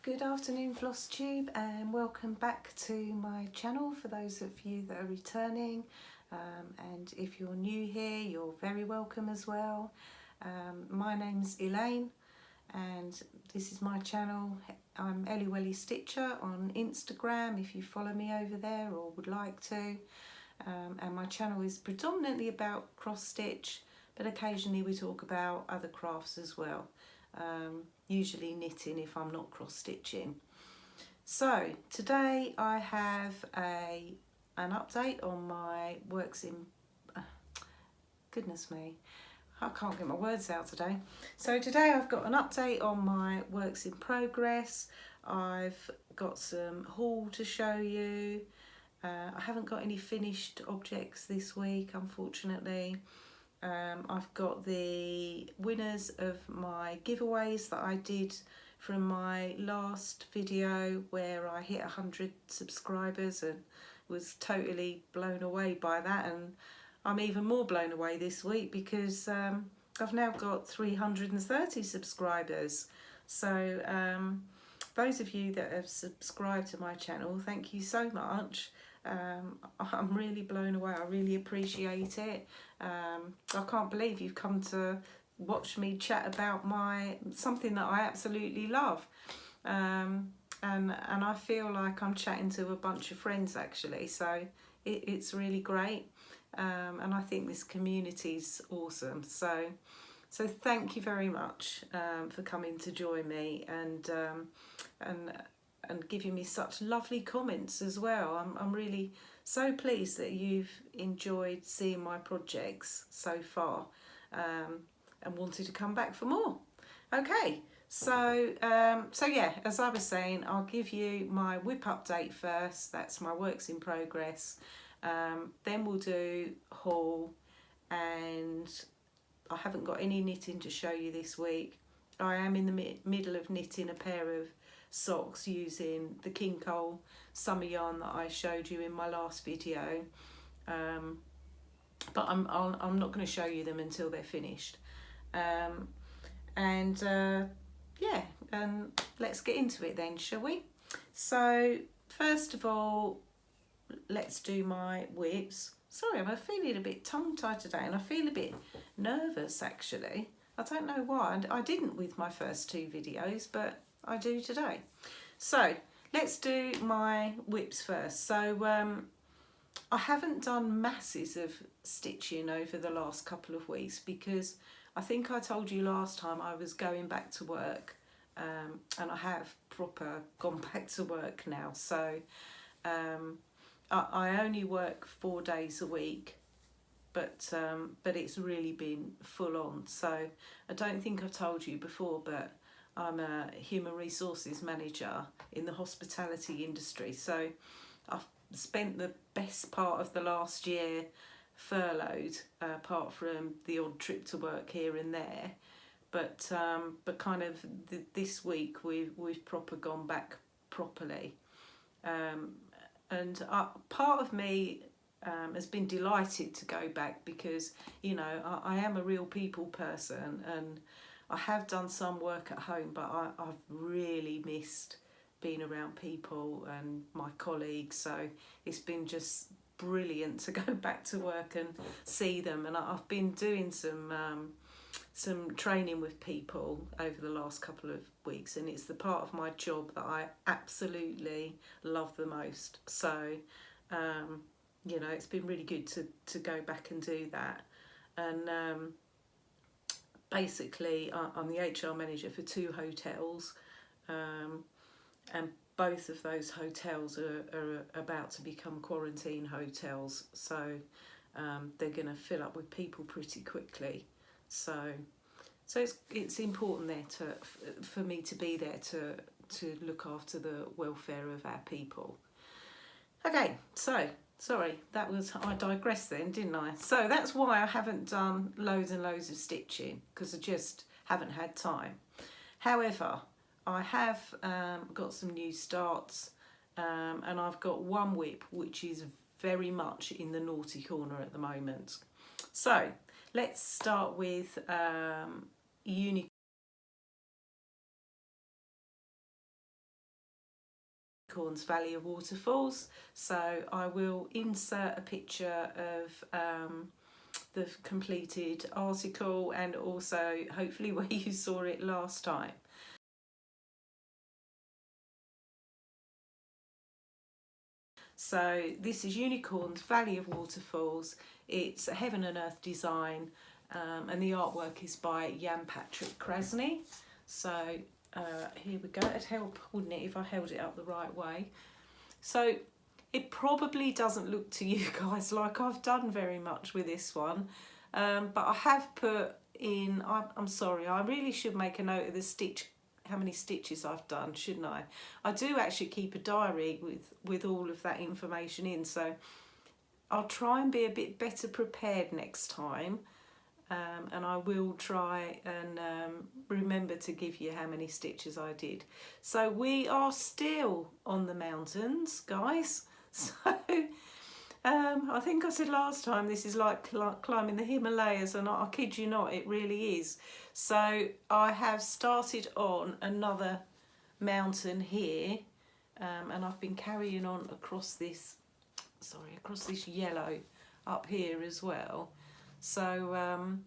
Good afternoon, Flosstube, and welcome back to my channel for those of you that are returning, and if you're new here, you're very welcome as well. My name's Elaine and this is my channel. I'm Nineoneonestitcher on Instagram if you follow me over there or would like to, and my channel is predominantly about cross stitch, but occasionally we talk about other crafts as well. Usually knitting if I'm not cross stitching. So today I have an update on my works in goodness me, I can't get my words out today. So today I've got an update on my works in progress. I've got some haul to show you. I haven't got any finished objects this week, unfortunately. I've got the winners of my giveaways that I did from my last video where I hit 100 subscribers and was totally blown away by that, and I'm even more blown away this week because I've now got 330 subscribers. So those of you that have subscribed to my channel, thank you so much. I'm really blown away. I really appreciate it. I can't believe you've come to watch me chat about something that I absolutely love, and I feel like I'm chatting to a bunch of friends actually, so it's really great, and I think this community's awesome. So thank you very much for coming to join me and giving me such lovely comments as well. I'm really so pleased that you've enjoyed seeing my projects so far, and wanted to come back for more. Okay, so yeah, as I was saying, I'll give you my WIP update first. That's my works in progress. Then we'll do haul, and I haven't got any knitting to show you this week. I am in the middle of knitting a pair of socks using the King Cole summer yarn that I showed you in my last video, but I'm not going to show you them until they're finished. Yeah, and let's get into it then, shall we? So first of all, let's do my WIPs. Sorry, I'm feeling a bit tongue-tied today and I feel a bit nervous actually. I don't know why. I didn't with my first two videos, but I do today. So let's do my WIPs first. So I haven't done masses of stitching over the last couple of weeks because I think I told you last time I was going back to work, and I have proper gone back to work now. So I only work 4 days a week, but it's really been full on. So I don't think I've told you before, but I'm a human resources manager in the hospitality industry. So I've spent the best part of the last year furloughed, apart from the odd trip to work here and there. But kind of this week we've proper gone back properly. And part of me has been delighted to go back because, you know, I am a real people person, and I have done some work at home, but I've really missed being around people and my colleagues. So it's been just brilliant to go back to work and see them. And I've been doing some training with people over the last couple of weeks, and it's the part of my job that I absolutely love the most. So you know, it's been really good to go back and do that. And basically I'm the HR manager for 2 hotels, and both of those hotels are about to become quarantine hotels, so they're going to fill up with people pretty quickly. So it's important there for me to be there to look after the welfare of our people. Okay, so sorry, I digressed then, didn't I? So that's why I haven't done loads and loads of stitching, because I just haven't had time. However, I have got some new starts, and I've got one WIP which is very much in the naughty corner at the moment. So let's start with Unicorns Valley of Waterfalls, so I will insert a picture of the completed article and also hopefully where you saw it last time. So this is Unicorns Valley of Waterfalls. It's a heaven and earth design, and the artwork is by Jan Patrick Krasny. So here we go. It'd help, wouldn't it, if I held it up the right way? So it probably doesn't look to you guys like I've done very much with this one, but I have put in, I'm sorry, I really should make a note of the stitch, how many stitches I've done, shouldn't I? I do actually keep a diary with all of that information in, so I'll try and be a bit better prepared next time. And I will try and remember to give you how many stitches I did. So we are still on the mountains, guys. So I think I said last time this is like climbing the Himalayas, and I kid you not, it really is. So I have started on another mountain here, and I've been carrying on across this, across this yellow up here as well. So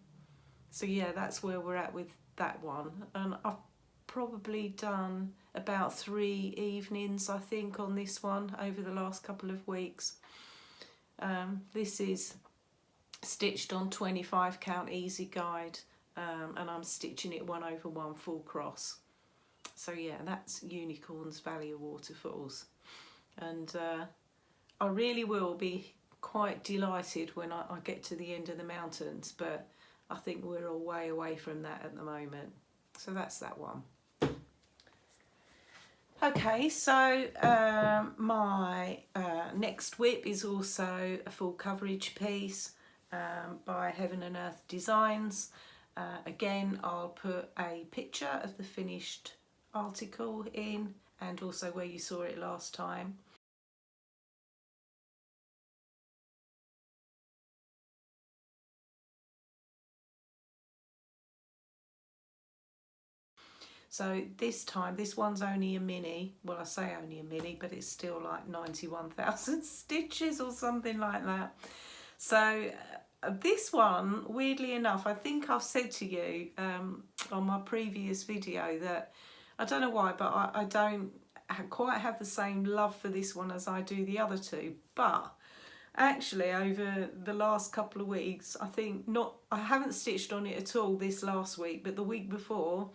so yeah, that's where we're at with that one, and I've probably done about 3 evenings I think on this one over the last couple of weeks. This is stitched on 25 count easy guide, and I'm stitching it 1/1 full cross. So yeah, that's Unicorns Valley of Waterfalls, and I really will be quite delighted when I get to the end of the mountains, but I think we're a way away from that at the moment. So that's that one. Okay, so my next WIP is also a full coverage piece by Heaven and Earth Designs. Again, I'll put a picture of the finished article in, and also where you saw it last time. So this time, this one's only a mini. Well, I say only a mini, but it's still like 91,000 stitches or something like that. So this one, weirdly enough, I think I've said to you on my previous video that, I don't know why, but I don't quite have the same love for this one as I do the other two. But actually, over the last couple of weeks, I think I haven't stitched on it at all this last week, but the week before,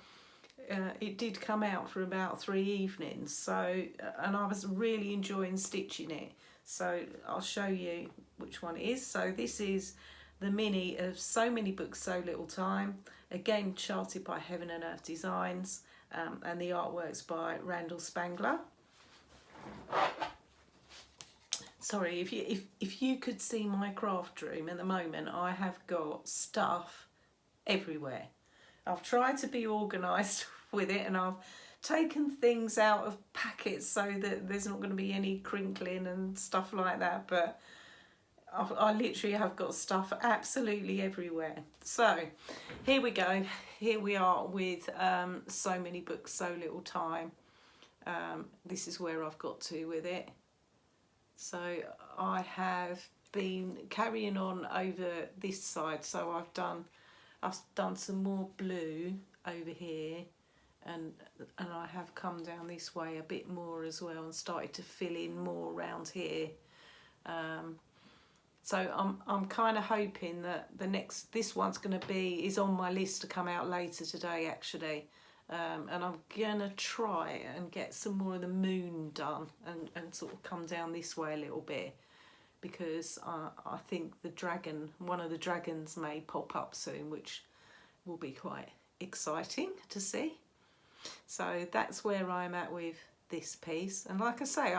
it did come out for about 3 evenings. So, and I was really enjoying stitching it. So I'll show you which one it is. So this is the mini of So Many Books, So Little Time. Again, charted by Heaven and Earth Designs, and the artwork's by Randall Spangler. Sorry, if you could see my craft room at the moment, I have got stuff everywhere. I've tried to be organised with it, and I've taken things out of packets so that there's not going to be any crinkling and stuff like that, but I literally have got stuff absolutely everywhere. So here we go. Here we are with So Many Books, So Little Time. This is where I've got to with it. So I have been carrying on over this side, so I've done some more blue over here, and I have come down this way a bit more as well and started to fill in more around here. So I'm kind of hoping that this one's going to is on my list to come out later today actually, and I'm gonna try and get some more of the moon done and sort of come down this way a little bit, because I think one of the dragons may pop up soon, which will be quite exciting to see. So that's where I'm at with this piece, and like I say,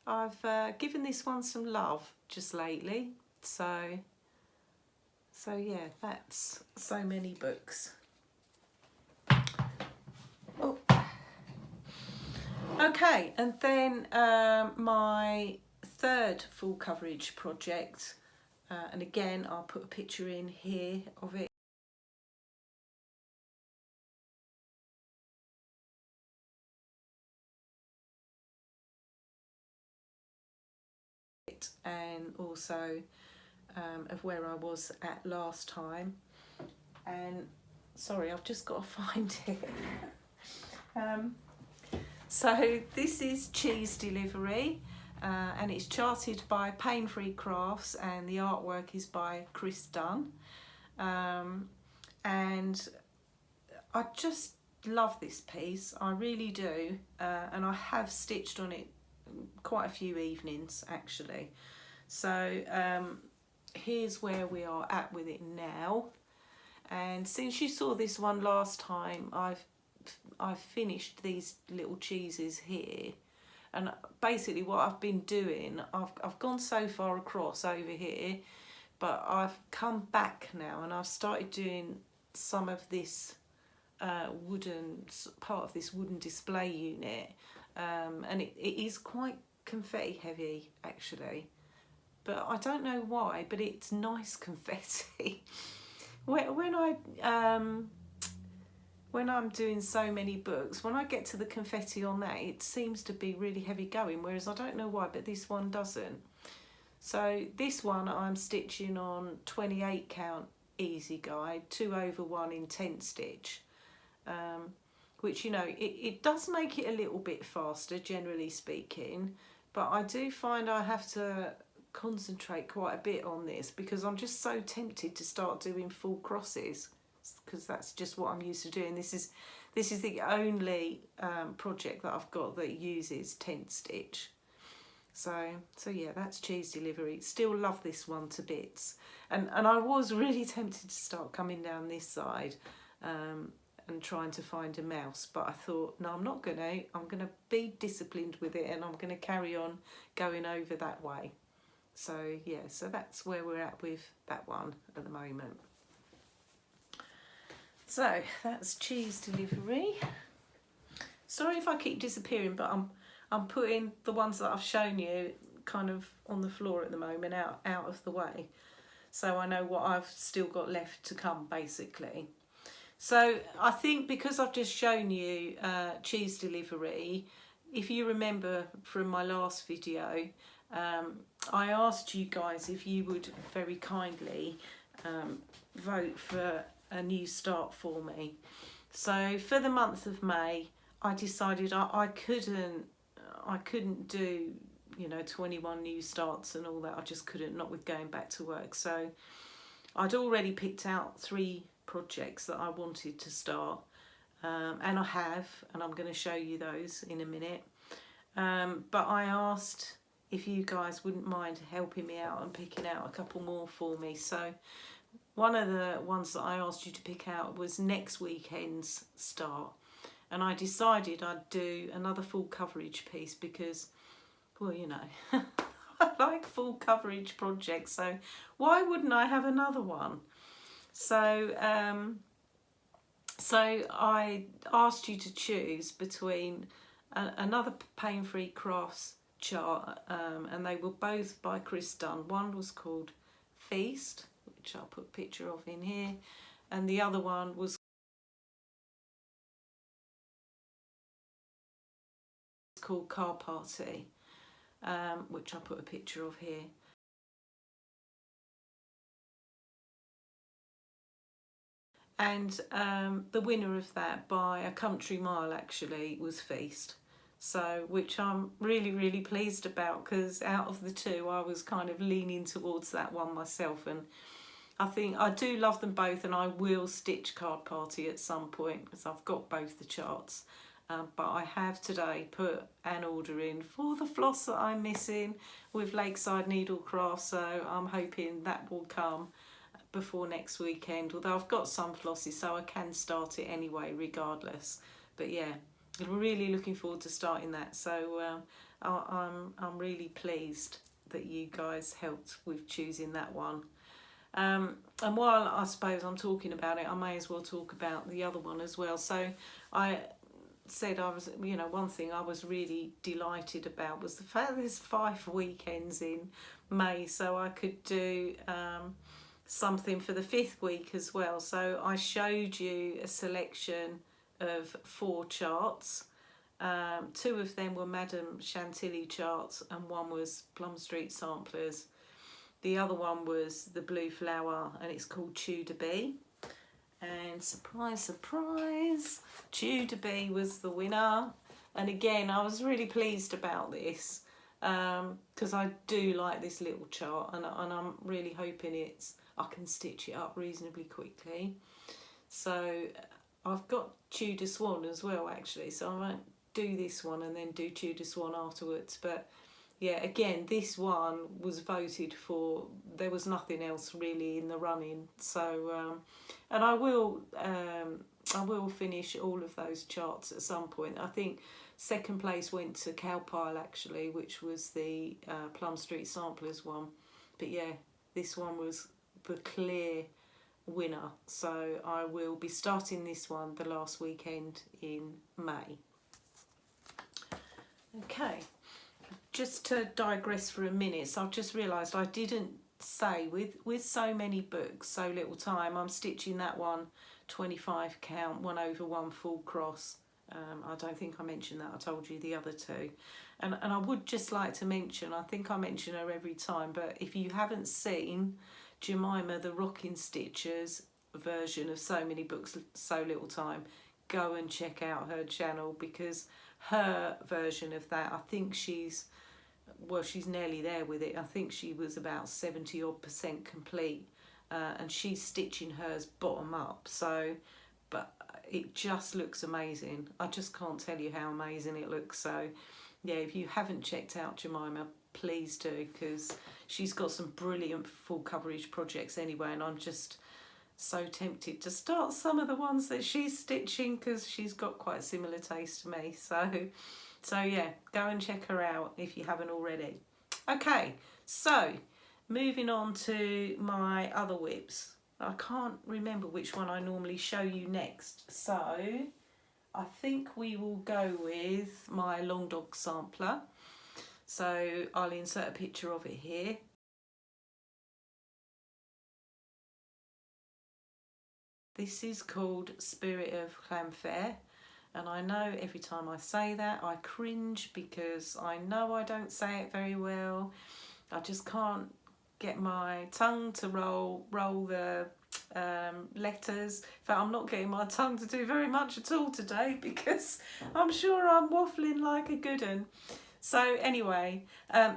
I've given this one some love just lately. So yeah, that's So Many Books. Oh. Okay, and then my third full coverage project, and again I'll put a picture in here of it. it, and also of where I was at last time. And sorry, I've just got to find it. So this is Cheese Delivery, and it's charted by Pain Free Crafts, and the artwork is by Kirsty. And I just love this piece, I really do, and I have stitched on it quite a few evenings actually. So here's where we are at with it now. And since you saw this one last time, I've finished these little cheeses here, and basically what I've been doing, I've gone so far across over here, but I've come back now and I've started doing some of this part of this wooden display unit, and it is quite confetti heavy actually, but I don't know why, but it's nice confetti. When I'm doing so many books, when I get to the confetti on that, it seems to be really heavy going, whereas I don't know why, but this one doesn't. So this one I'm stitching on 28 count easy guide, 2/1 in 10 stitch, which, you know, it does make it a little bit faster generally speaking, but I do find I have to concentrate quite a bit on this because I'm just so tempted to start doing full crosses, because that's just what I'm used to doing. This is the only project that I've got that uses 10 stitch. So yeah, that's Cheese Delivery. Still love this one to bits, and I was really tempted to start coming down this side and trying to find a mouse, but I thought, no, I'm not gonna. I'm gonna be disciplined with it, and I'm gonna carry on going over that way. So yeah, so that's where we're at with that one at the moment. So that's Cheese Delivery. Sorry if I keep disappearing, but I'm putting the ones that I've shown you kind of on the floor at the moment, out of the way, so I know what I've still got left to come basically. So I think because I've just shown you Cheese Delivery, if you remember from my last video, I asked you guys if you would very kindly vote for a new start for me. So for the month of May, I decided I couldn't do, you know, 21 new starts and all that. I just couldn't, not with going back to work. So I'd already picked out 3 projects that I wanted to start, and I have, and I'm going to show you those in a minute. But I asked if you guys wouldn't mind helping me out and picking out a couple more for me. So one of the ones that I asked you to pick out was next weekend's start, and I decided I'd do another full coverage piece because, well, you know, I like full coverage projects, so why wouldn't I have another one? So so I asked you to choose between another Pain Free Crafts chart, and they were both by Kirsty. One was called Feast, which I'll put a picture of in here, and the other one was called Car Party, which I'll put a picture of here. And the winner of that by a country mile actually was Feast. So, which I'm really, really pleased about, because out of the 2 I was kind of leaning towards that one myself, and I think I do love them both, and I will stitch Card Party at some point because I've got both the charts. But I have today put an order in for the floss that I'm missing with Lakeside Needlecraft, so I'm hoping that will come before next weekend, although I've got some flosses so I can start it anyway regardless. But yeah, I'm really looking forward to starting that. So I'm really pleased that you guys helped with choosing that one. And while I suppose I'm talking about it, I may as well talk about the other one as well. So I said I was, you know, one thing I was really delighted about was the fact there's 5 weekends in May, so I could do something for the 5th week as well. So I showed you a selection of 4 charts, Two of them were Madame Chantilly charts and one was Plum Street Samplers. The other one was the Blue Flower and it's called Tudor Bee. And surprise, surprise, Tudor Bee was the winner. And again, I was really pleased about this because I do like this little chart, and I'm really hoping I can stitch it up reasonably quickly. So I've got Tudor Swan as well actually, so I won't do this one and then do Tudor Swan afterwards. But yeah, again, this one was voted for. There was nothing else really in the running. So, and I will finish all of those charts at some point. I think second place went to Cowpile actually, which was the Plum Street Samplers one. But yeah, this one was the clear winner. So I will be starting this one the last weekend in May. Okay. Just to digress for a minute, so I've just realised I didn't say with so many books, so little time, I'm stitching that one 25 count, 1 over 1 full cross. I don't think I mentioned that, I told you the other two. And I would just like to mention, I think I mention her every time, but if you haven't seen Jemima the Rocking Stitcher's version of So Many Books, So Little Time, go and check out her channel, because her version of that, I think she's nearly there with it. I think she was about 70% complete, and she's stitching hers bottom up. So, but it just looks amazing. I just can't tell you how amazing it looks. So yeah, if you haven't checked out Jemima, please do, because she's got some brilliant full coverage projects anyway, and I'm just so tempted to start some of the ones that she's stitching, because she's got quite a similar taste to me. So yeah, go and check her out if you haven't already. Okay, so moving on to my other WIPs. I can't remember which one I normally show you next, so I think we will go with my Long Dog sampler. So I'll insert a picture of it here. This is called Spirit of Clamfair, and I know every time I say that I cringe, because I know I don't say it very well. I just can't get my tongue to roll the letters. In fact, I'm not getting my tongue to do very much at all today, because I'm sure I'm waffling like a good un. So anyway,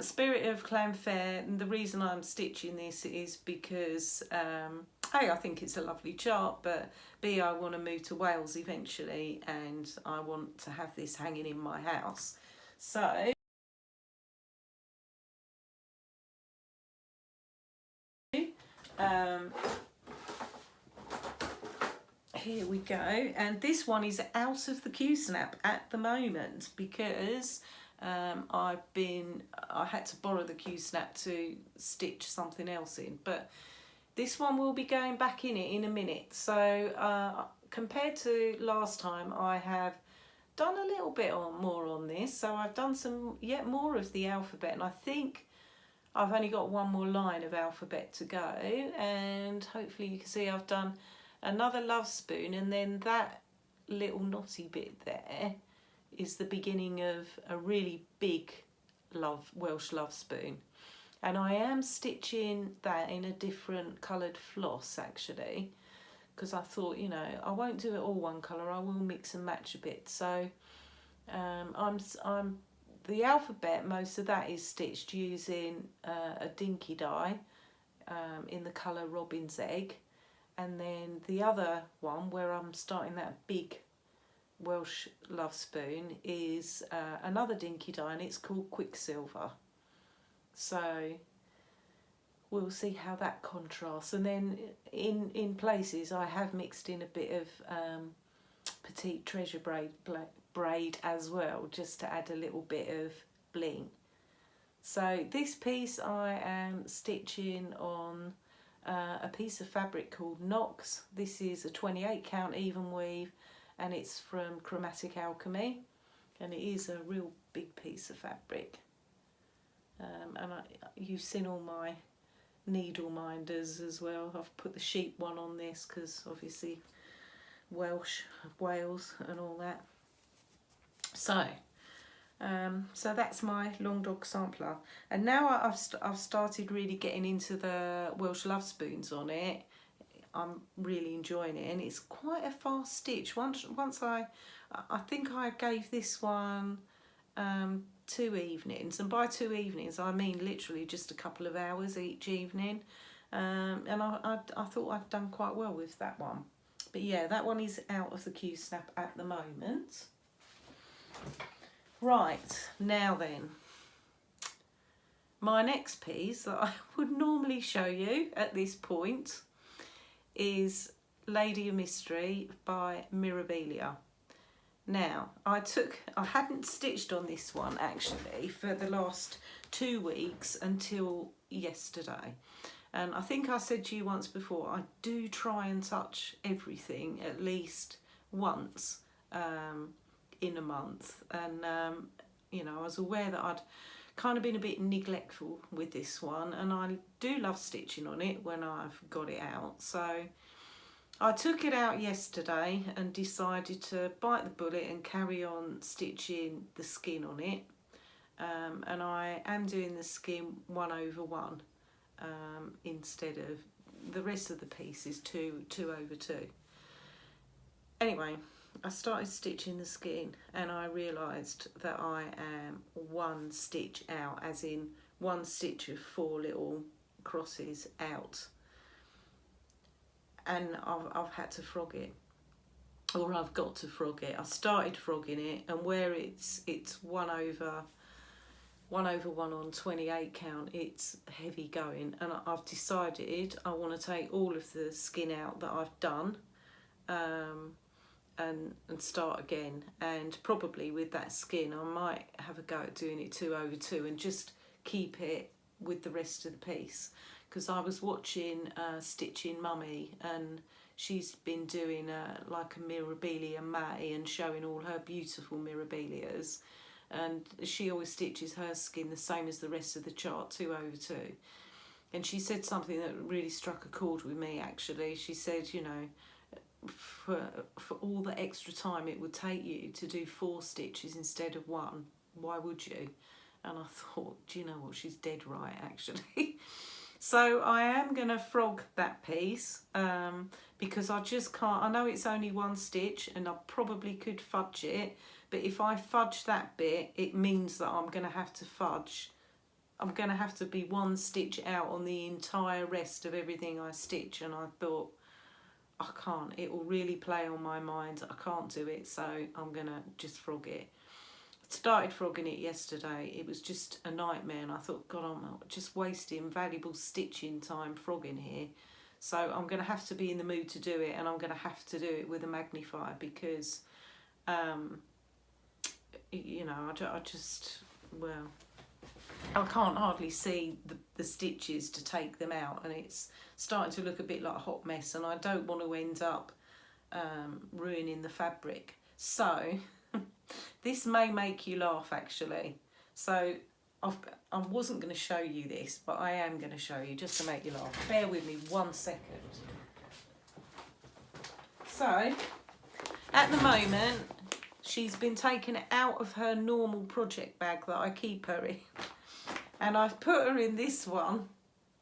Spirit of Clamfair, and the reason I'm stitching this is because A, I think it's a lovely chart, but B, I want to move to Wales eventually, and I want to have this hanging in my house. So here we go, and this one is out of the Q-snap at the moment, because I had to borrow the Q-snap to stitch something else in, but this one will be going back in it in a minute. So compared to last time, I have done a little bit more on this. So I've done yet more of the alphabet, and I think I've only got one more line of alphabet to go, and hopefully you can see I've done another love spoon, and then that little knotty bit there is the beginning of a really big Welsh love spoon. And I am stitching that in a different coloured floss actually, because I thought, you know, I won't do it all one colour, I will mix and match a bit. So the alphabet, most of that is stitched using a dinky dye in the colour Robin's Egg, and then the other one where I'm starting that big Welsh love spoon is another dinky dye, and it's called Quicksilver. So we'll see how that contrasts, and then in places I have mixed in a bit of petite treasure braid as well, just to add a little bit of bling. So this piece I am stitching on a piece of fabric called Knox. This is a 28 count even weave, and it's from Chromatic Alchemy, and it is a real big piece of fabric. And you've seen all my needle minders as well. I've put the sheep one on this because obviously Wales and all that. So so that's my long dog sampler, and now I've started really getting into the Welsh love spoons on it. I'm really enjoying it, and it's quite a fast stitch. Once I think I gave this one 2 evenings, and by 2 evenings I mean literally just a couple of hours each evening, and I thought I'd done quite well with that one. But yeah, that one is out of the Q-snap at the moment. Right, now then, my next piece that I would normally show you at this point is Lady of Mystery by Mirabilia. Now, I hadn't stitched on this one actually for the last 2 weeks until yesterday. And I think I said to you once before, I do try and touch everything at least once in a month. And, you know, I was aware that I'd kind of been a bit neglectful with this one, and I do love stitching on it when I've got it out. So I took it out yesterday and decided to bite the bullet and carry on stitching the skin on it. And I am doing the skin 1/1 instead of the rest of the piece is 2/2. Anyway, I started stitching the skin and I realised that I am 1 stitch out, as in 1 stitch of 4 little crosses out. And I've had to frog it, or I've got to frog it. I started frogging it, and where it's 1/1 on 28 count, it's heavy going, and I've decided I want to take all of the skin out that I've done and start again. And probably with that skin I might have a go at doing it 2/2 and just keep it with the rest of the piece. Because I was watching Stitching Mummy, and she's been doing like a Mirabilia May and showing all her beautiful Mirabilias, and she always stitches her skin the same as the rest of the chart, 2/2. And she said something that really struck a chord with me actually. She said, you know, for all the extra time it would take you to do 4 stitches instead of 1, why would you? And I thought, do you know what, she's dead right actually. So I am going to frog that piece because I just can't. I know it's only 1 stitch and I probably could fudge it, but if I fudge that bit, it means that I'm going to have to fudge. I'm going to have to be 1 stitch out on the entire rest of everything I stitch, and I thought, I can't. It will really play on my mind. I can't do it, so I'm going to just frog it. Started frogging it yesterday. It was just a nightmare, and I thought, God, I'm just wasting valuable stitching time frogging here. So I'm going to have to be in the mood to do it, and I'm going to have to do it with a magnifier because, you know, I just, well, I can't hardly see the stitches to take them out, and it's starting to look a bit like a hot mess, and I don't want to end up ruining the fabric. So this may make you laugh actually. So I wasn't going to show you this, but I am going to show you just to make you laugh. Bear with me 1 second. So at the moment she's been taken out of her normal project bag that I keep her in, and I've put her in this one,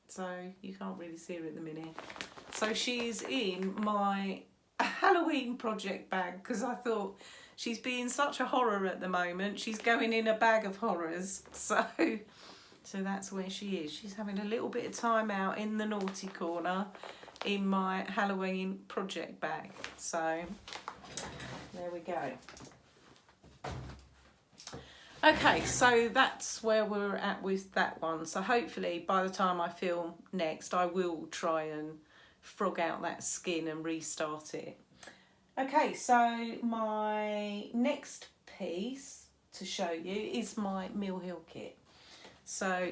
so you can't really see her at the minute. So she's in my Halloween project bag because I thought, she's being such a horror at the moment, she's going in a bag of horrors. So that's where she is. She's having a little bit of time out in the naughty corner in my Halloween project bag. So there we go. Okay, so that's where we're at with that one. So hopefully by the time I film next, I will try and frog out that skin and restart it. Okay, so my next piece to show you is my Mill Hill kit. So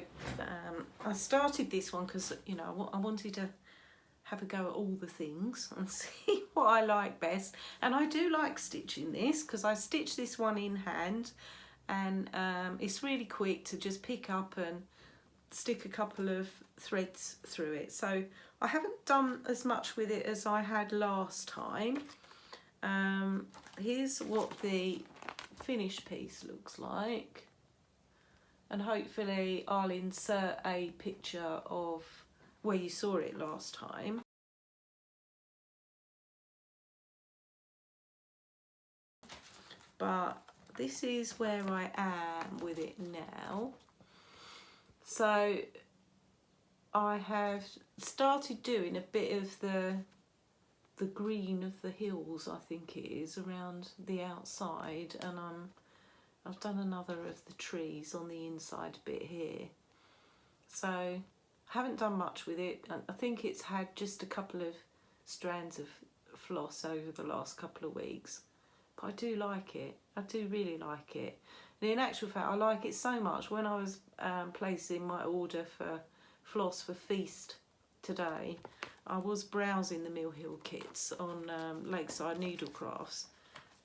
I started this one because, you know, I wanted to have a go at all the things and see what I like best. And I do like stitching this because I stitch this one in hand, and it's really quick to just pick up and stick a couple of threads through it. So I haven't done as much with it as I had last time. Here's what the finished piece looks like, and hopefully I'll insert a picture of where you saw it last time. But this is where I am with it now. So I have started doing a bit of the green of the hills, I think it is, around the outside, and I've done another of the trees on the inside bit here. So I haven't done much with it. I think it's had just a couple of strands of floss over the last couple of weeks, but I do like it. I do really like it. And in actual fact, I like it so much. When I was placing my order for floss for Feast today, I was browsing the Mill Hill kits on Lakeside Needlecrafts,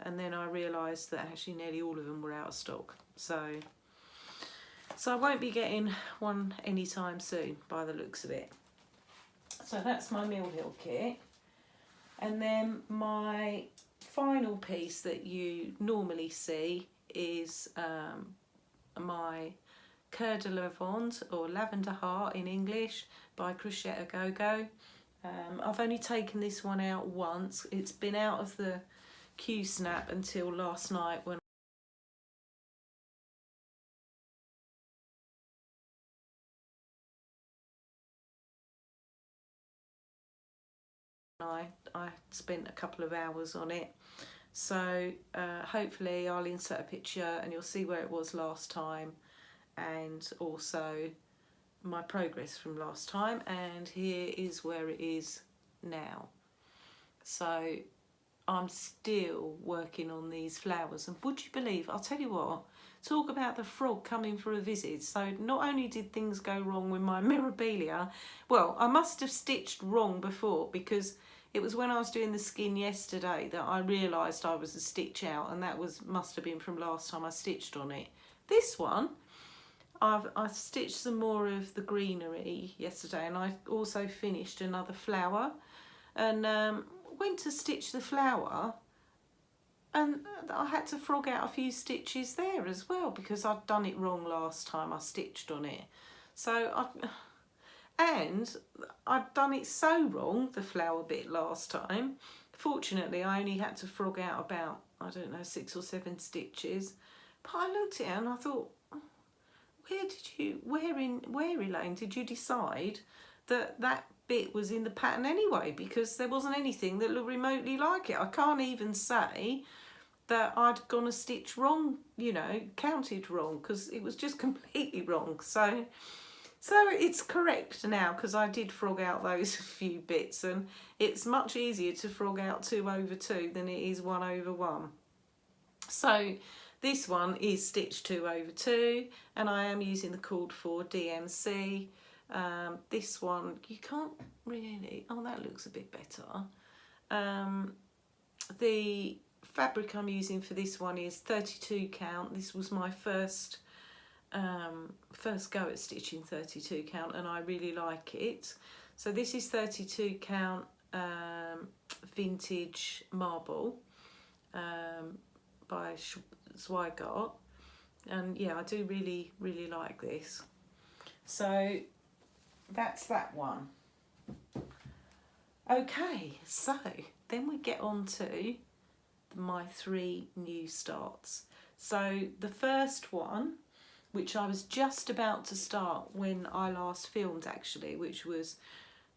and then I realised that actually nearly all of them were out of stock. So I won't be getting one anytime soon by the looks of it. So that's my Mill Hill kit. And then my final piece that you normally see is my Cœur de Lavande, or Lavender Heart in English, by Crochet A Go Go. I've only taken this one out once. It's been out of the Q-snap until last night when I spent a couple of hours on it. So hopefully I'll insert a picture and you'll see where it was last time, and also my progress from last time, and here is where it is now. So I'm still working on these flowers, and would you believe, I'll tell you what, talk about the frog coming for a visit. So not only did things go wrong with my Mirabilia, well, I must have stitched wrong before, because it was when I was doing the skin yesterday that I realised I was a stitch out, and that must have been from last time I stitched on it. This one, I stitched some more of the greenery yesterday, and I also finished another flower, and went to stitch the flower, and I had to frog out a few stitches there as well because I'd done it wrong last time I stitched on it. So I'd done it so wrong, the flower bit, last time. Fortunately, I only had to frog out about, I don't know, 6 or 7 stitches. But I looked at it and I thought, where in Elaine did you decide that that bit was in the pattern anyway? Because there wasn't anything that looked remotely like it. I can't even say that I'd gone a stitch wrong, you know, counted wrong, because it was just completely wrong. So it's correct now, because I did frog out those few bits, and it's much easier to frog out 2 over 2 than it is 1 over 1. So this one is stitched 2 over 2, and I am using the called for DMC. This one, you can't really, oh, that looks a bit better. The fabric I'm using for this one is 32 count. This was my first go at stitching 32 count, and I really like it. So this is 32 count vintage marble by Zweigart, and yeah, I do really like this. So that's that one. Okay, so then we get on to my 3 new starts. So the first one, which I was just about to start when I last filmed actually, which was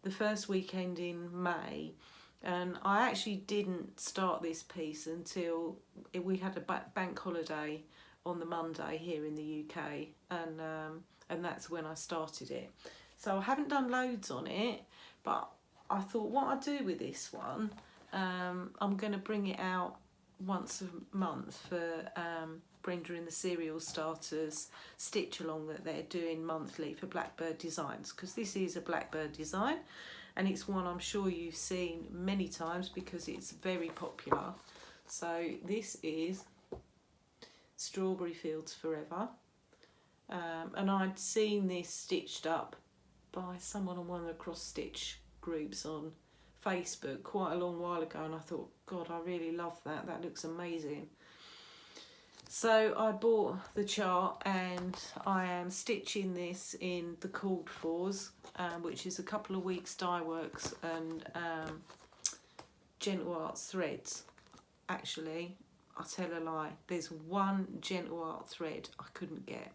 the first weekend in May, and I actually didn't start this piece until we had a bank holiday on the Monday here in the UK, and that's when I started it. So I haven't done loads on it, but I thought what I'd do with this one, I'm going to bring it out once a month for Brenda and the Serial Starters stitch along that they're doing monthly for Blackbird designs, because this is a Blackbird design and it's one I'm sure you've seen many times because it's very popular. So this is Strawberry Fields Forever, and I'd seen this stitched up by someone on one of the cross stitch groups on Facebook quite a long while ago, and I thought, God, I really love that. That looks amazing. So I bought the chart and I am stitching this in the called fors, which is a couple of weeks dye works and Gentle Arts threads. Actually, I tell a lie, there's one Gentle Art thread I couldn't get.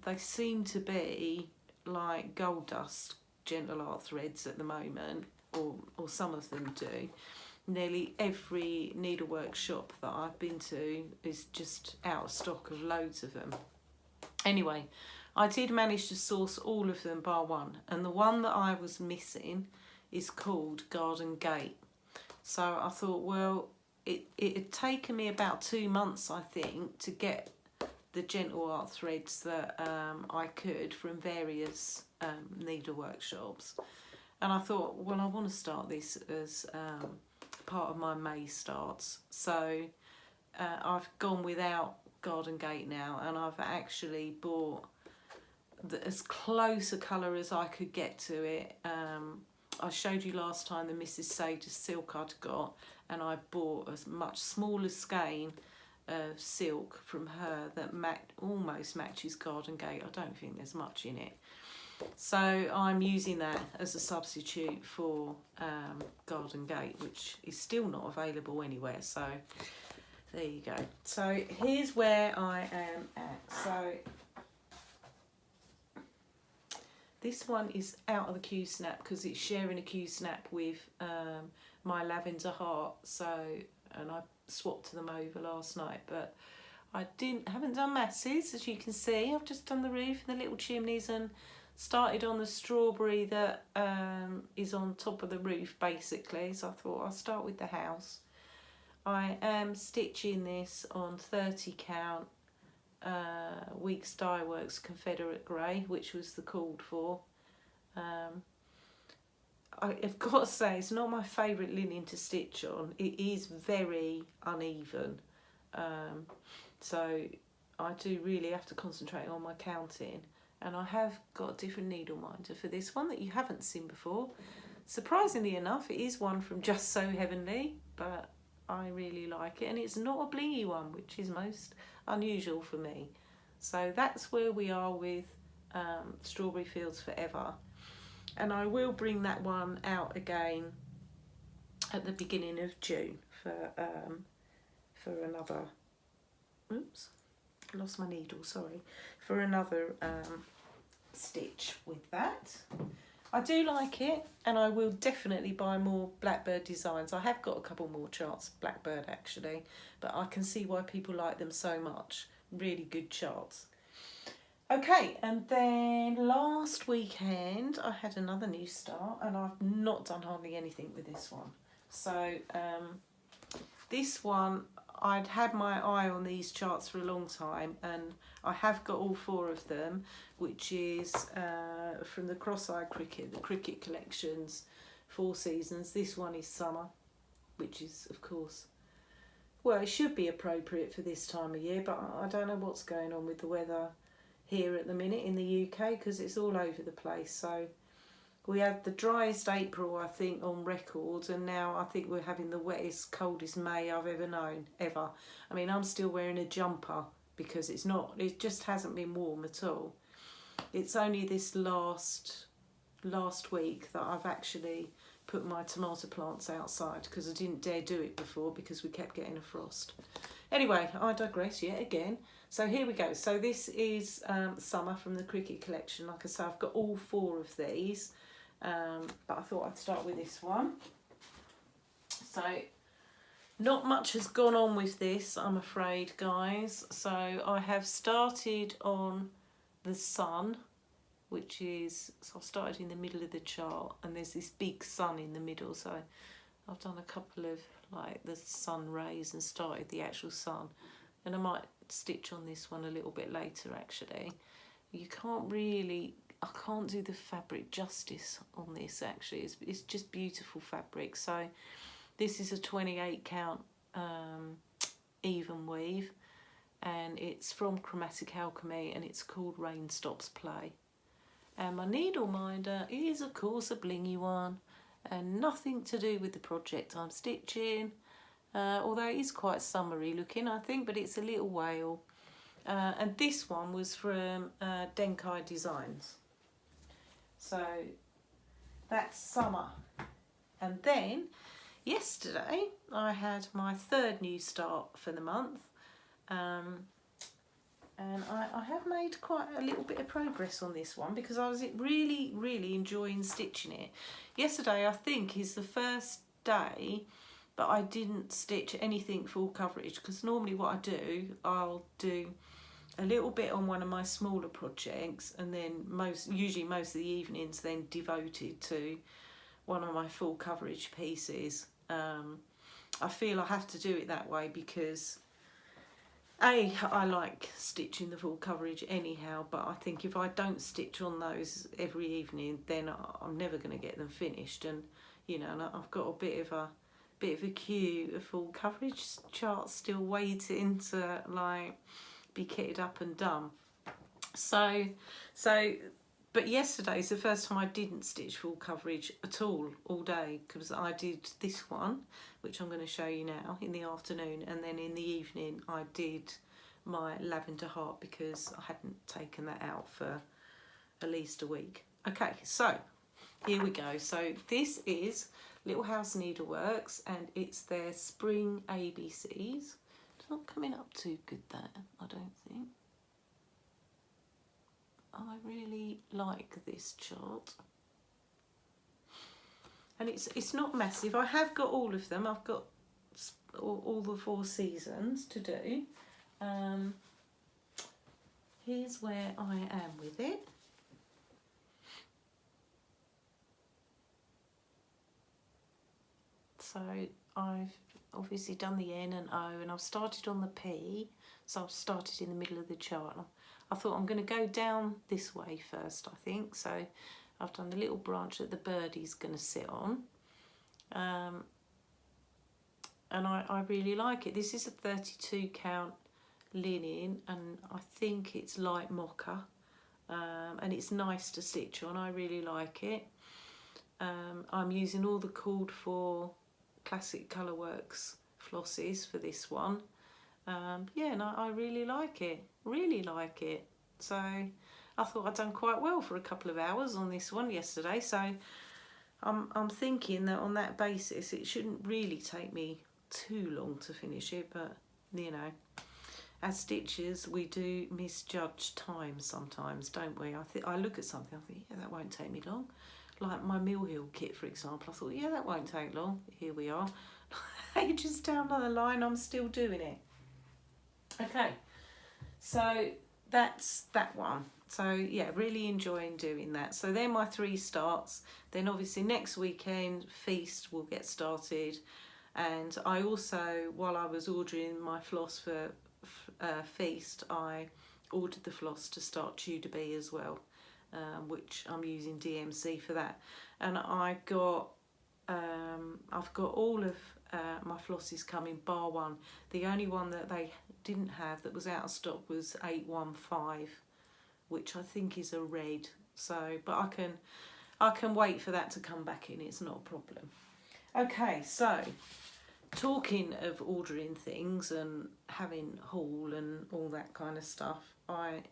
They seem to be like gold dust Gentle Art threads at the moment, or some of them do. Nearly every needlework shop that I've been to is just out of stock of loads of them. Anyway, I did manage to source all of them bar one, and the one that I was missing is called Garden Gate. So I thought, well, it had taken me about 2 months, I think, to get the Gentle Art threads that I could from various needlework shops. And I thought, well, I want to start this as part of my May starts. So I've gone without Garden Gate now, and I've actually bought as close a colour as I could get to it. I showed you last time the Mrs. Sedus silk I'd got, and I bought a much smaller skein of silk from her that almost matches Garden Gate. I don't think there's much in it. So I'm using that as a substitute for Garden Gate, which is still not available anywhere. So there you go. So here's where I am at. So this one is out of the Q snap because it's sharing a Q snap with my Lavender heart. So, and I swapped them over last night, but I haven't done masses, as you can see. I've just done the roof and the little chimneys and started on the strawberry that is on top of the roof basically. So I thought I'll start with the house. I am stitching this on 30 count Weeks Dye Works Confederate Grey, which was the called for. I've got to say, it's not my favourite linen to stitch on. It is very uneven, so I do really have to concentrate on my counting. And I have got a different needle minder for this one that you haven't seen before. Surprisingly enough, it is one from Just So Heavenly, but I really like it, and it's not a blingy one, which is most unusual for me. So that's where we are with Strawberry Fields Forever, and I will bring that one out again at the beginning of June for another, oops, lost my needle, sorry, for another stitch with that. I do like it, and I will definitely buy more Blackbird designs. I have got a couple more charts, Blackbird actually, but I can see why people like them so much. Really good charts. Okay, and then last weekend I had another new start, and I've not done hardly anything with this one. So this one, I'd had my eye on these charts for a long time, and I have got all 4 of them, which is from the Cross-Eyed Cricket, the Cricket Collections 4 seasons. This one is summer, which is, of course, well, it should be appropriate for this time of year, but I don't know what's going on with the weather here at the minute in the UK, because it's all over the place. So we had the driest April, I think, on record, and now I think we're having the wettest, coldest May I've ever known, ever. I mean, I'm still wearing a jumper because it just hasn't been warm at all. It's only this last week that I've actually put my tomato plants outside, because I didn't dare do it before because we kept getting a frost. Anyway, I digress yet again. So here we go. So this is summer from the Cricket Collection. Like I say, I've got all 4 of these. But I thought I'd start with this one. So not much has gone on with this, I'm afraid, guys. So I have started on the sun, which is, so I started in the middle of the chart, and there's this big sun in the middle. So I've done a couple of like the sun rays and started the actual sun, and I might stitch on this one a little bit later. Actually, you can't really, I can't do the fabric justice on this actually. It's just beautiful fabric. So this is a 28 count even weave, and it's from Chromatic Alchemy, and it's called Rain Stops Play. And my needle minder is of course a blingy one, and nothing to do with the project I'm stitching. although it is quite summery looking, I think, but it's a little whale. And this one was from Denkai Designs. So that's summer. And then yesterday I had my third new start for the month. And I have made quite a little bit of progress on this one because I was really enjoying stitching it. Yesterday I think is the first day that I didn't stitch anything full coverage, because normally what I do, I'll do a little bit on one of my smaller projects, and then usually most of the evenings then devoted to one of my full coverage pieces. I feel I have to do it that way because I like stitching the full coverage anyhow, but I think if I don't stitch on those every evening, then I'm never going to get them finished. And you know, and I've got a bit of a queue of full coverage charts still waiting to like be kitted up and done. So but yesterday's the first time I didn't stitch full coverage at all day, because I did this one, which I'm going to show you now, in the afternoon, and then in the evening I did my lavender heart because I hadn't taken that out for at least a week. Okay, so here we go. So this is Little House Needleworks, and it's their spring ABCs. It's not coming up too good, that, I don't think. I really like this chart, and it's not massive. I have got all of them. I've got all the 4 seasons to do. Here's where I am with it. So I've obviously done the N and O, and I've started on the P, so I've started in the middle of the chart. I thought I'm going to go down this way first, I think. So I've done the little branch that the birdie's going to sit on. And I really like it. This is a 32 count linen, and I think it's light mocha. And it's nice to stitch on. I really like it. I'm using all the called for Classic Colourworks flosses for this one. Yeah, and I really like it, so I thought I'd done quite well for a couple of hours on this one yesterday. So I'm thinking that on that basis it shouldn't really take me too long to finish it, but you know, as stitchers we do misjudge time sometimes, don't we? I look at something, I think, yeah, that won't take me long. Like my Mill Hill kit, for example, I thought, yeah, that won't take long. Here we are, ages down the line, I'm still doing it. Okay, so that's that one. So yeah, really enjoying doing that. So they're my 3 starts. Then obviously next weekend Feast will get started, and I also, while I was ordering my floss for Feast, I ordered the floss to start Tudor Bee as well, which I'm using DMC for that. And I've got all of my flosses coming bar one. The only one that they didn't have that was out of stock was 815, which I think is a red. So, but I can wait for that to come back in. It's not a problem. Okay, so talking of ordering things and having haul and all that kind of stuff, I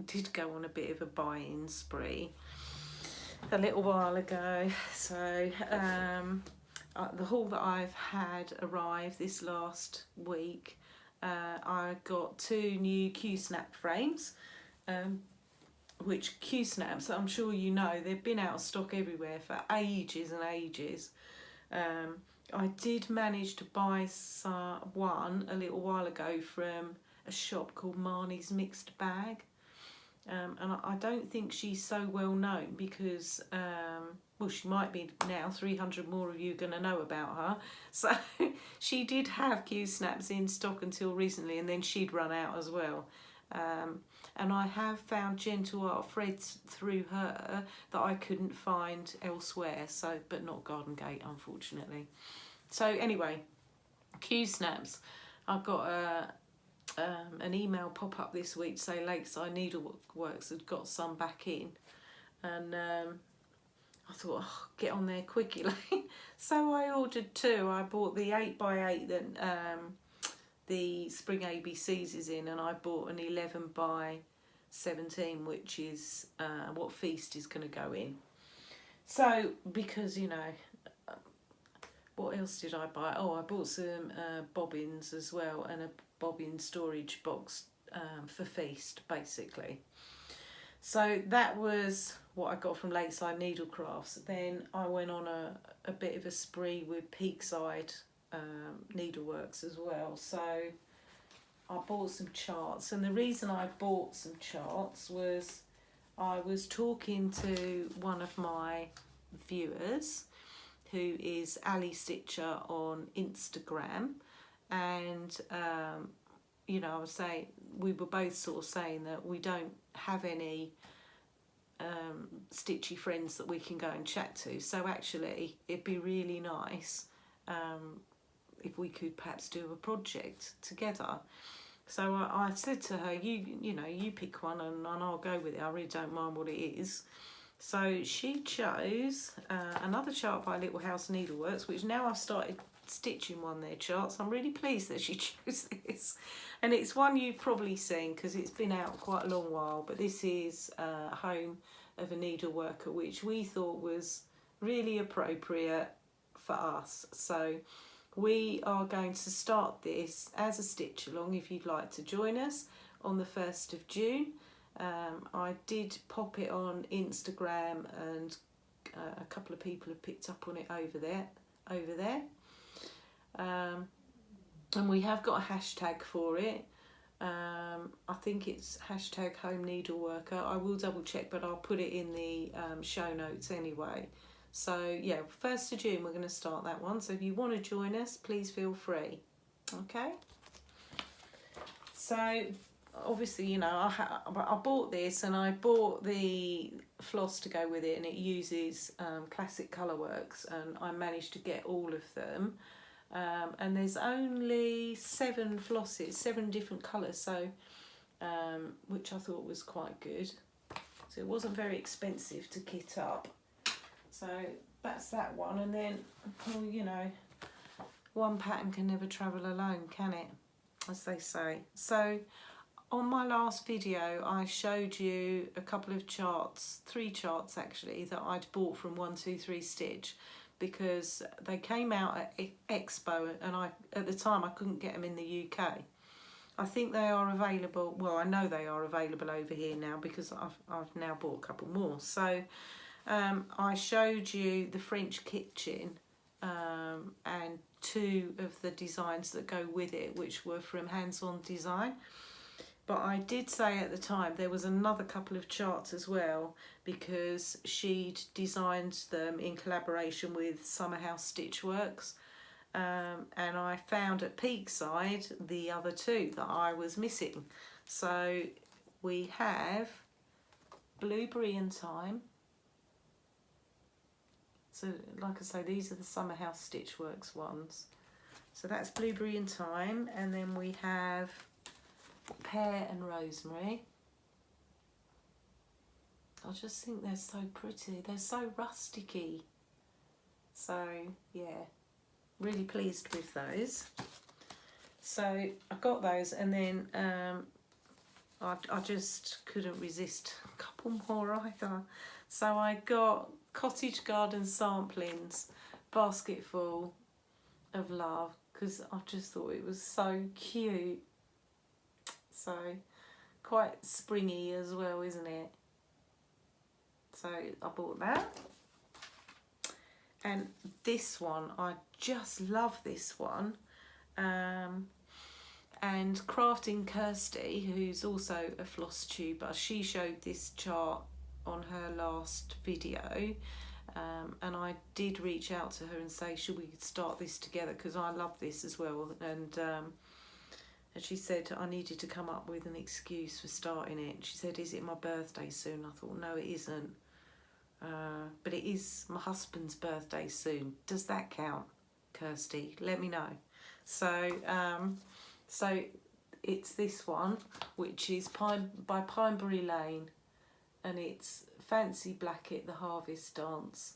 did go on a bit of a buying spree a little while ago. So the haul that I've had arrive this last week, I got 2 new Q-snap frames, which Q-snaps, I'm sure you know, they've been out of stock everywhere for ages and ages. I did manage to buy one a little while ago from a shop called Marnie's Mixed Bag. And I don't think she's so well known because, well, she might be now. 300 more of you are going to know about her. So she did have Q-snaps in stock until recently, and then she'd run out as well. And I have found Gentle Art threads through her that I couldn't find elsewhere, so, but not Garden Gate, unfortunately. So anyway, Q-snaps. I've got an email pop up this week to say Lakeside Needleworks had got some back in, and I thought, oh, get on there quickly. So I ordered 2. I bought the 8x8 that the Spring ABCs is in, and I bought an 11x17, which is what Feast is going to go in. So, because, you know, what else did I buy? Oh, I bought some bobbins as well, and a bobbin storage box for Feast, basically. So that was what I got from Lakeside Needlecrafts. Then I went on a bit of a spree with Peakside Needleworks as well. So I bought some charts, and the reason I bought some charts was I was talking to one of my viewers who is Ali Stitcher on Instagram, and you know, I was saying, we were both sort of saying that we don't have any stitchy friends that we can go and chat to, so actually it'd be really nice if we could perhaps do a project together. So I said to her, you know, you pick one and I'll go with it. I really don't mind what it is. So she chose another chart by Little House Needleworks, which now I've started stitching one of their charts. I'm really pleased that she chose this, and it's one you've probably seen because it's been out quite a long while, but this is Home of a Needleworker, which we thought was really appropriate for us. So we are going to start this as a stitch along if you'd like to join us on the 1st of June. I did pop it on Instagram, and a couple of people have picked up on it over there. And we have got a hashtag for it. I think it's hashtag Home Needleworker. I will double check, but I'll put it in the show notes anyway. So yeah, 1st of June we're going to start that one. So if you want to join us, please feel free. Okay. So obviously, you know, I bought this, and I bought the floss to go with it, and it uses Classic Colourworks, and I managed to get all of them. And there's only 7 flosses, 7 different colours, so which I thought was quite good. So it wasn't very expensive to kit up. So that's that one. And then, well, you know, one pattern can never travel alone, can it? As they say. So on my last video, I showed you a couple of charts, 3 charts actually, that I'd bought from 123 Stitch, because they came out at Expo, and at the time I couldn't get them in the UK. I think they are available, well, I know they are available over here now because I've now bought a couple more. So I showed you the French kitchen and 2 of the designs that go with it, which were from Hands On Design. But I did say at the time there was another couple of charts as well, because she'd designed them in collaboration with Summerhouse Stitchworks. And I found at Peakside the other 2 that I was missing. So we have Blueberry and Thyme. So like I say, these are the Summerhouse Stitchworks ones. So that's Blueberry and Thyme. And then we have Pear and Rosemary. I just think they're so pretty. They're so rusticy. So yeah, really pleased with those. So I got those, and then I just couldn't resist a couple more either. So I got Cottage Garden Samplings Basketful of Love, because I just thought it was so cute. So quite springy as well, isn't it? So I bought that. And this one, I just love this one. And Crafting Kirsty, who's also a Flosstuber, she showed this chart on her last video. And I did reach out to her and say, should we start this together, because I love this as well. And she said I needed to come up with an excuse for starting it. She said, is it my birthday soon? I thought, no, it isn't. But it is my husband's birthday soon. Does that count, Kirsty? Let me know. So so it's this one, which is by Pineberry Lane, and it's Fancy Blacket, the Harvest Dance.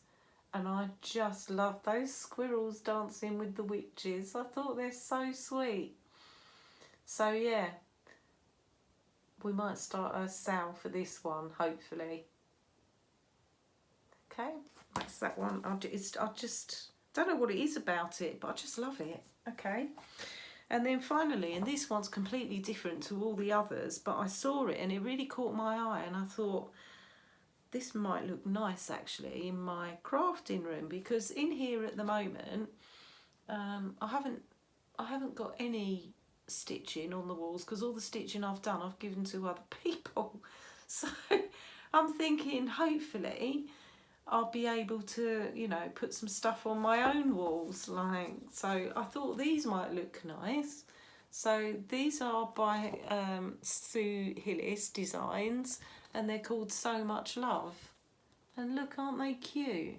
And I just love those squirrels dancing with the witches. I thought they're so sweet. So yeah, we might start a sale for this one, hopefully. Okay, that's that one. I just don't know what it is about it, but I just love it. Okay. And then finally, and this one's completely different to all the others, but I saw it and it really caught my eye, and I thought, this might look nice actually in my crafting room, because in here at the moment I haven't got any stitching on the walls, because all the stitching I've done I've given to other people. So I'm thinking hopefully I'll be able to, you know, put some stuff on my own walls, like, so I thought these might look nice. So these are by Sue Hillis Designs, and they're called So Much Love. And look, aren't they cute?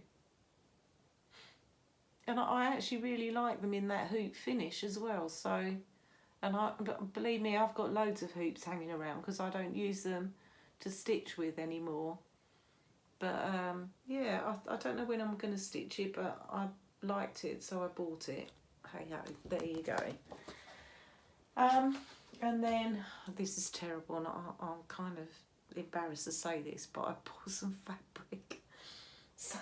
And I actually really like them in that hoop finish as well. So, and believe me, I've got loads of hoops hanging around because I don't use them to stitch with anymore. But yeah, I don't know when I'm going to stitch it, but I liked it, so I bought it. Hey ho, there you go. And then, this is terrible, and I'm kind of embarrassed to say this, but I bought some fabric. So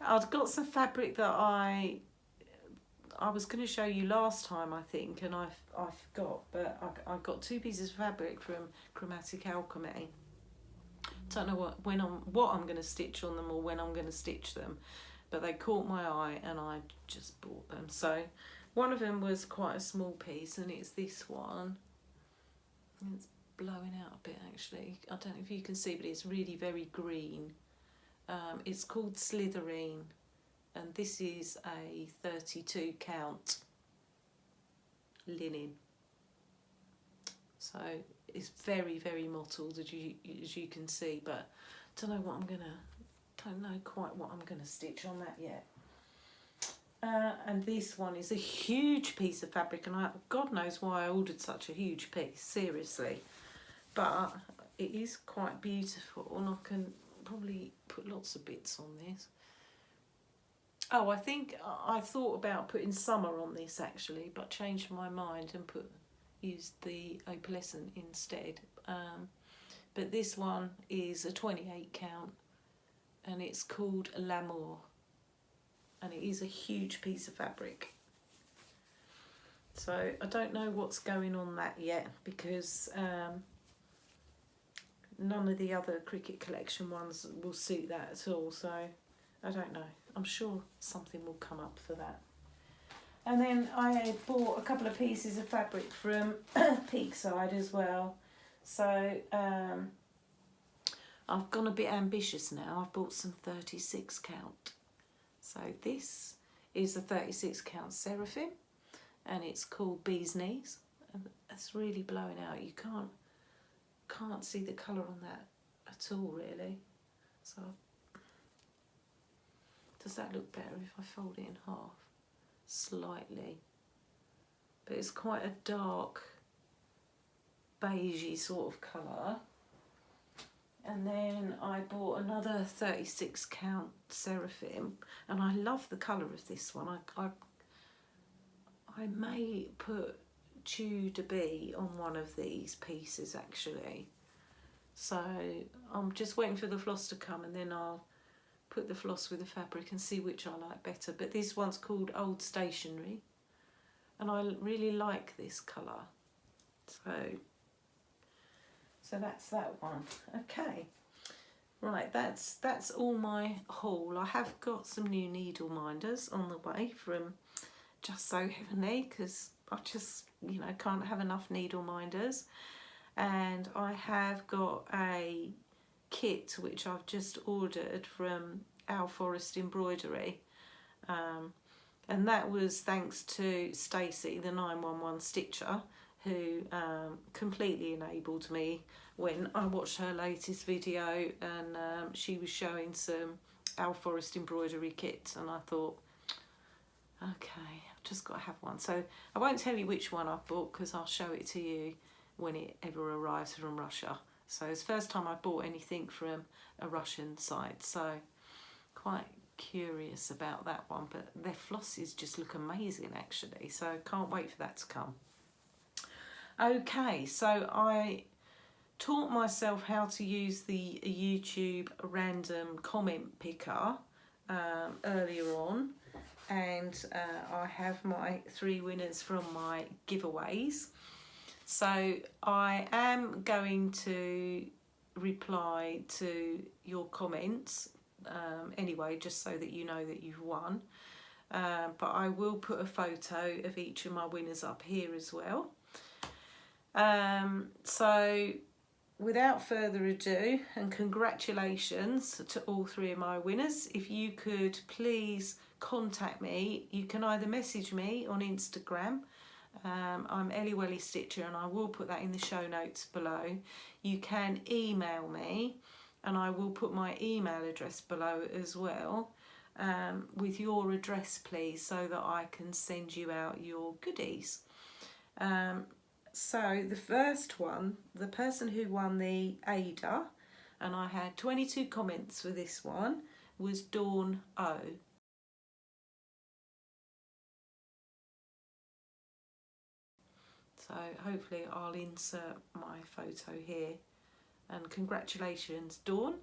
I've got some fabric that I was going to show you last time, I think, and I forgot, but I got 2 pieces of fabric from Chromatic Alchemy. Don't know what I'm going to stitch on them or when I'm going to stitch them, but they caught my eye and I just bought them. So one of them was quite a small piece, and it's this one. It's blowing out a bit actually. I don't know if you can see, but it's really very green. It's called Slitherine, and this is a 32 count linen. So it's very, very mottled, as you can see, but don't know quite what I'm gonna stitch on that yet. And this one is a huge piece of fabric, and God knows why I ordered such a huge piece, seriously. But it is quite beautiful, and I can probably put lots of bits on this. Oh, I think I thought about putting summer on this actually, but changed my mind and used the opalescent instead. But this one is a 28 count, and it's called L'amour, and it is a huge piece of fabric. So I don't know what's going on that yet, because none of the other Cricket Collection ones will suit that at all, so I don't know. I'm sure something will come up for that. And then I bought a couple of pieces of fabric from Peakside as well. So I've gone a bit ambitious now. I've bought some 36 count. So this is a 36 count Seraphim, and it's called Bee's Knees. And it's really blowing out. You can't see the colour on that at all really. So does that look better if I fold it in half? Slightly, but it's quite a dark beigey sort of colour. And then I bought another 36 count Seraphim, and I love the colour of this one. I may put Chew de Bee on one of these pieces actually. So I'm just waiting for the floss to come, and then I'll put the floss with the fabric and see which I like better. But this one's called Old Stationery, and I really like this colour. So that's that one. Okay, right, that's all my haul. I have got some new needle minders on the way from Just So Heavenly, because I just, you know, can't have enough needle minders. And I have got a kit which I've just ordered from Our Forest Embroidery, and that was thanks to Stacey, the 911estitcher, who completely enabled me when I watched her latest video, and she was showing some Our Forest Embroidery kits, and I thought, okay, I've just got to have one. So I won't tell you which one I've bought, because I'll show it to you when it ever arrives from Russia. So it's the first time I bought anything from a Russian site, so quite curious about that one. But their flosses just look amazing actually, so can't wait for that to come. Okay, so I taught myself how to use the YouTube random comment picker earlier on, and I have my 3 winners from my giveaways. So I am going to reply to your comments anyway, just so that you know that you've won. But I will put a photo of each of my winners up here as well. So without further ado, and congratulations to all 3 of my winners. If you could please contact me, you can either message me on Instagram. I'm Nineoneonestitcher, and I will put that in the show notes below. You can email me, and I will put my email address below as well, with your address please, so that I can send you out your goodies. So the first one, the person who won the Ada, and I had 22 comments for this one, was Dawn O. So hopefully I'll insert my photo here. And congratulations, Dawn.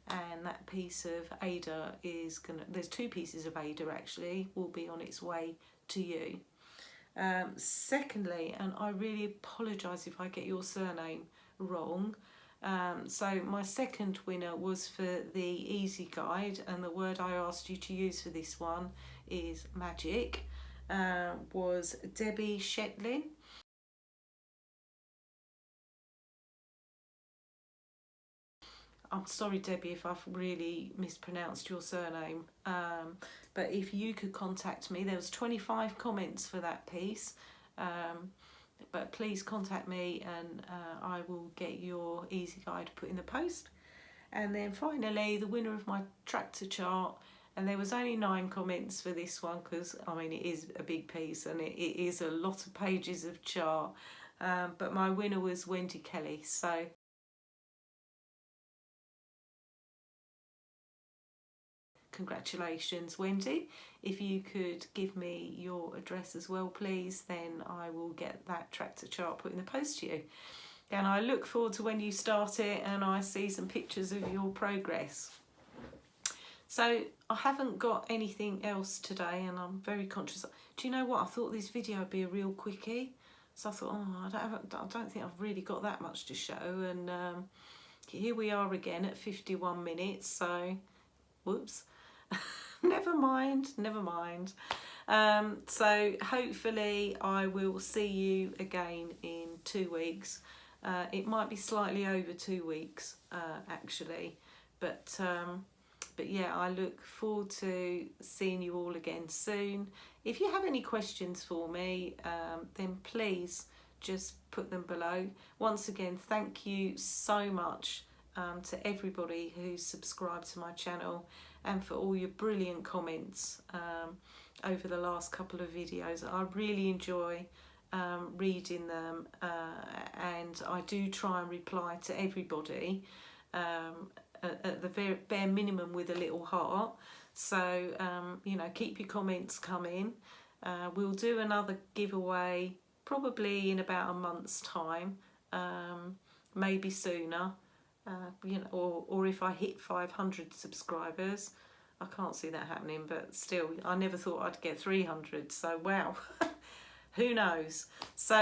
And that piece of Ada is gonna, there's 2 pieces of Ada actually, will be on its way to you. Secondly, and I really apologise if I get your surname wrong, so my second winner was for the easy guide, and the word I asked you to use for this one is magic, was Debbie Shetlin. I'm sorry, Debbie, if I've really mispronounced your surname, but if you could contact me, there was 25 comments for that piece, but please contact me, and I will get your easy guide put in the post. And then finally, the winner of my tractor chart, and there was only 9 comments for this one, because I mean it is a big piece and it is a lot of pages of chart, but my winner was Wendy Kelly. So congratulations, Wendy. If you could give me your address as well please, then I will get that tractor chart put in the post to you. And I look forward to when you start it and I see some pictures of your progress. So I haven't got anything else today, and I'm very conscious. Do you know what? I thought this video would be a real quickie. So I thought, oh, I don't think I've really got that much to show. And here we are again at 51 minutes. So, whoops. Never mind, never mind. So hopefully I will see you again in 2 weeks. It might be slightly over 2 weeks actually, but yeah, I look forward to seeing you all again soon. If you have any questions for me, then please just put them below. Once again, thank you so much to everybody who's subscribed to my channel, and for all your brilliant comments over the last couple of videos. I really enjoy reading them, and I do try and reply to everybody at the bare minimum with a little heart. So you know, keep your comments coming. We'll do another giveaway probably in about a month's time, maybe sooner. You know, or if I hit 500 subscribers. I can't see that happening, but still, I never thought I'd get 300, so wow. Who knows? So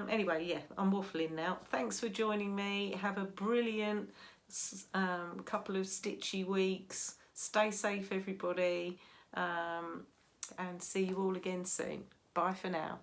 anyway, yeah, I'm waffling now. Thanks for joining me. Have a brilliant couple of stitchy weeks. Stay safe, everybody, and see you all again soon. Bye for now.